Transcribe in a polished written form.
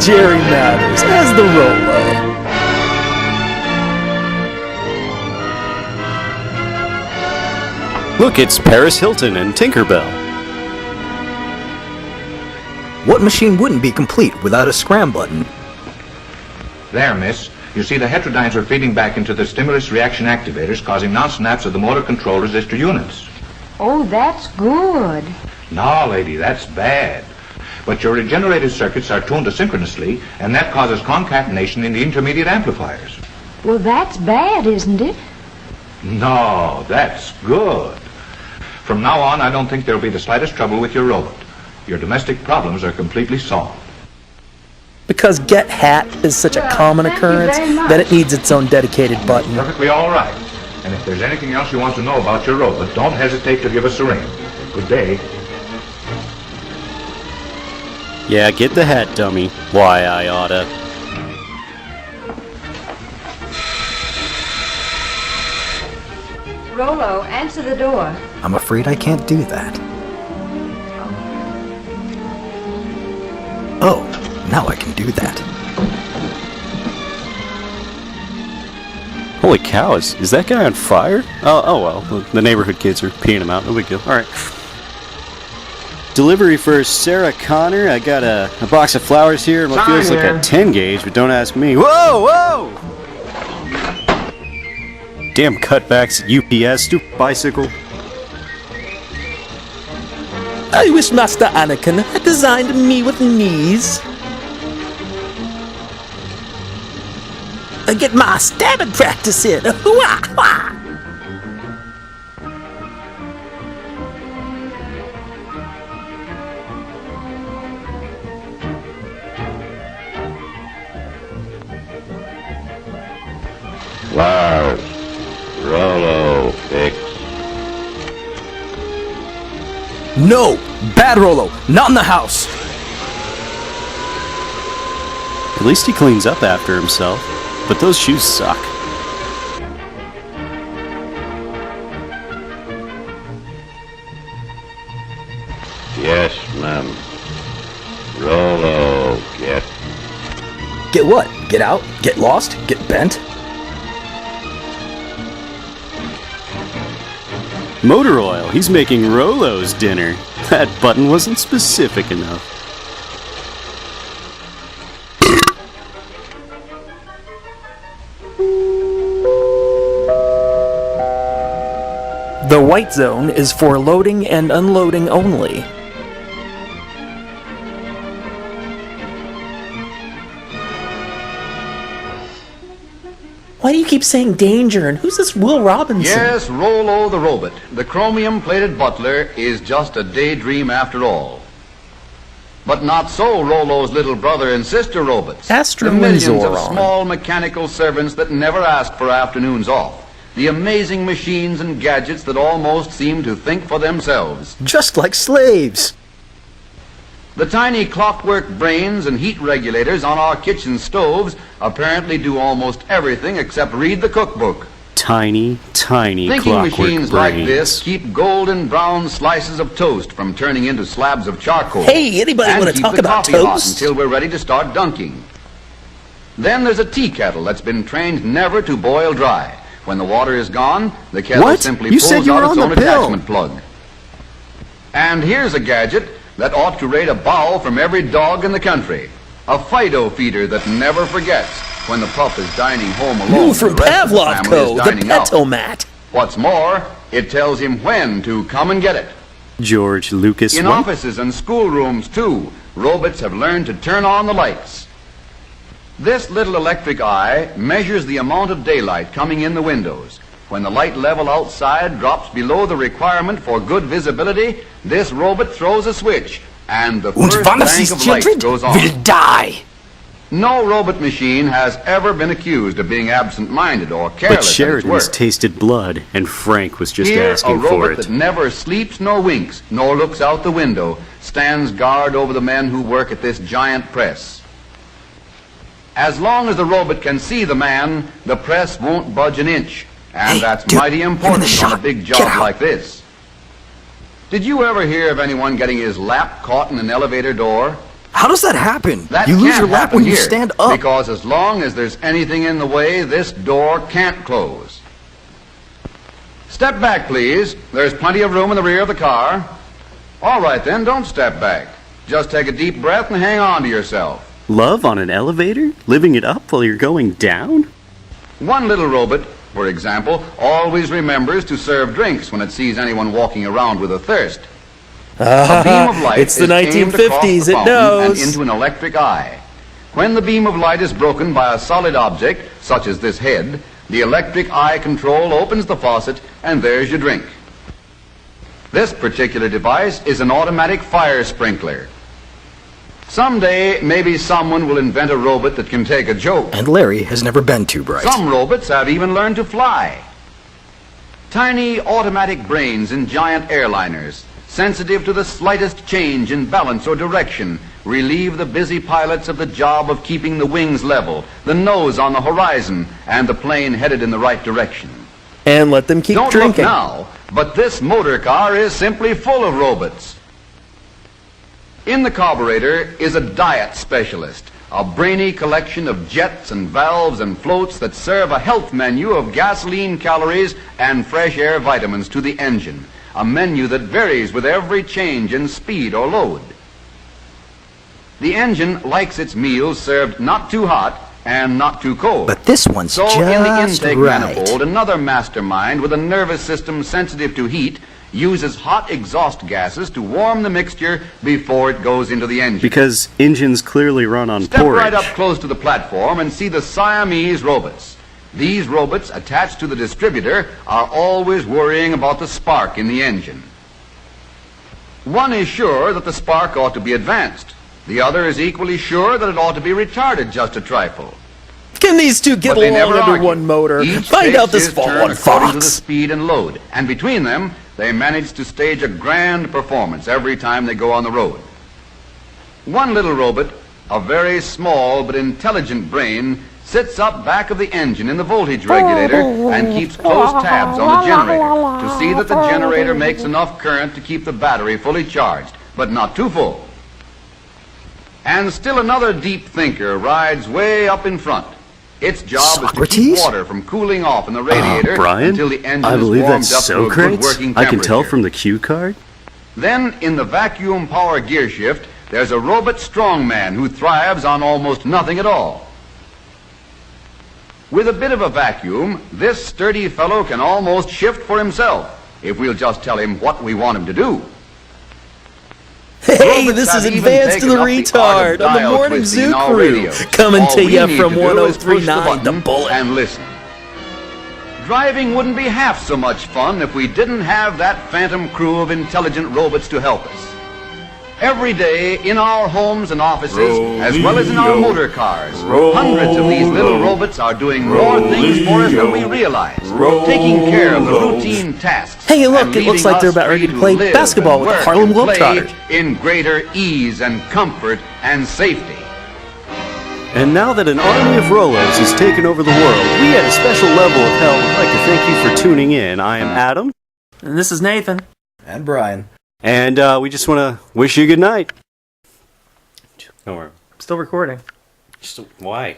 Jerry Mathers as the Rolo. Look, it's Paris Hilton and Tinkerbell. What machine wouldn't be complete without a scram button? There, miss. You see, the heterodynes are feeding back into the stimulus reaction activators, causing non-snaps of the motor control resistor units. Oh, that's good. No, lady, that's bad. But your regenerated circuits are tuned asynchronously, and that causes concatenation in the intermediate amplifiers. Well, that's bad, isn't it? No, that's good. From now on, I don't think there'll be the slightest trouble with your robot. Your domestic problems are completely solved. Because get hat is such a common occurrence that it needs its own dedicated button. Perfectly all right. And if there's anything else you want to know about your robot, don't hesitate to give us a ring. Good day. Yeah, get the hat, dummy. Why, I oughta. Rolo, answer the door. I'm afraid I can't do that. Oh, now I can do that. Holy cow, is that guy on fire? Oh well, the neighborhood kids are peeing him out, no big deal. Alright. Delivery for Sarah Connor. I got a box of flowers here and what feels like a 10 gauge, but don't ask me. Whoa, whoa! Damn cutbacks at UPS, stupid bicycle. I wish Master Anakin had designed me with knees. I get my stabbing practice in. Flowers. Rolo, fix. No! Bad Rolo! Not in the house! At least he cleans up after himself, but those shoes suck. Yes, ma'am. Rolo, get. Get what? Get out? Get lost? Get bent? Motor oil. He's making Rolo's dinner. That button wasn't specific enough. The white zone is for loading and unloading only. Why do you keep saying danger, and who's this Will Robinson? Yes, Rolo the robot. The chromium-plated butler is just a daydream after all. But not so Rolo's little brother and sister robots. Astrum the millions and of Zoron. small mechanical servants that never ask for afternoons off. The amazing machines and gadgets that almost seem to think for themselves. Just like slaves! The tiny clockwork brains and heat regulators on our kitchen stoves apparently do almost everything except read the cookbook. Tiny Thinking clockwork machines brains. like this keep golden brown slices of toast from turning into slabs of charcoal. Hey, anybody and want to keep talk the about coffee hot toast? until we're ready to start dunking. Then there's a tea kettle that's been trained never to boil dry. When the water is gone, the kettle What? simply You pulls said you were out its on own the pill. attachment plug. And here's a gadget that ought to rate a bow from every dog in the country. A Fido feeder that never forgets when the pup is dining home alone. New from and the rest of the family Pavlovko, is the dining out. Petomat. What's more, it tells him when to come and get it. George Lucas. In what? offices and schoolrooms, too, robots have learned to turn on the lights. This little electric eye measures the amount of daylight coming in the windows. When the light level outside drops below the requirement for good visibility, this robot throws a switch, and the Und first wann bank these of lights children goes on. will die! No robot machine has ever been accused of being absent-minded or careless But at its Sheridan's work. tasted blood, and Frank was just Here, a asking for robot it. that never sleeps nor winks, nor looks out the window, stands guard over the men who work at this giant press. As long as the robot can see the man, the press won't budge an inch. And Hey, that's dude, mighty give me the important on a shot. big Get job out. like this. Did you ever hear of anyone getting his lap caught in an elevator door? How does that happen? That You lose can't your lap happen when you here, stand up. Because as long as there's anything in the way, this door can't close. Step back, please. There's plenty of room in the rear of the car. All right, then, don't step back. Just take a deep breath and hang on to yourself. Love on an elevator? Living it up while you're going down? One little robot, for example, always remembers to serve drinks when it sees anyone walking around with a thirst. A beam of light It's the is aimed across 1950s, the it fountain knows. and into an electric eye. When the beam of light is broken by a solid object, such as this head, the electric eye control opens the faucet, and there's your drink. This particular device is an automatic fire sprinkler. Someday, maybe someone will invent a robot that can take a joke. And Larry has never been too bright. Some robots have even learned to fly. Tiny automatic brains in giant airliners, sensitive to the slightest change in balance or direction, relieve the busy pilots of the job of keeping the wings level, the nose on the horizon, and the plane headed in the right direction. And let them keep Don't drinking. look now, but this motor car is simply full of robots. In the carburetor is a diet specialist, a brainy collection of jets and valves and floats that serve a health menu of gasoline calories and fresh air vitamins to the engine, a menu that varies with every change in speed or load. The engine likes its meals served not too hot and not too cold. But this one's So just in the intake right. manifold, another mastermind with a nervous system sensitive to heat uses hot exhaust gases to warm the mixture before it goes into the engine. Because engines clearly run on Step porridge. right up close to the platform and see the Siamese robots. These robots attached to the distributor are always worrying about the spark in the engine. One is sure that the spark ought to be advanced. The other is equally sure that it ought to be retarded just a trifle. Can these two get But they along never under argue. one motor? Each Find takes out this his fall turn on according to the Fox. speed and load, and between them, they manage to stage a grand performance every time they go on the road. One little robot, a very small but intelligent brain, sits up back of the engine in the voltage regulator and keeps close tabs on the generator to see that the generator makes enough current to keep the battery fully charged, but not too full. And still another deep thinker rides way up in front. Its job is to keep Socrates? water from cooling off in the radiator Brian? until the engine I is believe warmed that's up to a good Socrates. working I temperature. can tell from the cue card. Then, in the vacuum power gear shift, there's a robot strongman who thrives on almost nothing at all. With a bit of a vacuum, this sturdy fellow can almost shift for himself, if we'll just tell him what we want him to do. Hey, Robots this have is even Advanced to taken the up the art Retard of on the dial Morning twisting Zoo in our Crew. radios. Coming All to we you need from to do is push the 1039 The button Bullet. and listen. Driving wouldn't be half so much fun if we didn't have that phantom crew of intelligent robots to help us. Every day, in our homes and offices, as well as in our motor cars, hundreds of these little robots are doing more things for us than we realize, taking care of the routine tasks. Hey, look, and it looks leaving like they're us about ready free to play live basketball and with the work Harlem and play Globetrotters. in greater ease and comfort and safety. And now that an army of Rolos has taken over the world, we at a special level of hell would like to thank you for tuning in. I am Adam. And this is Nathan. And Brian. And we just want to wish you good night. Don't worry. Still recording. Why?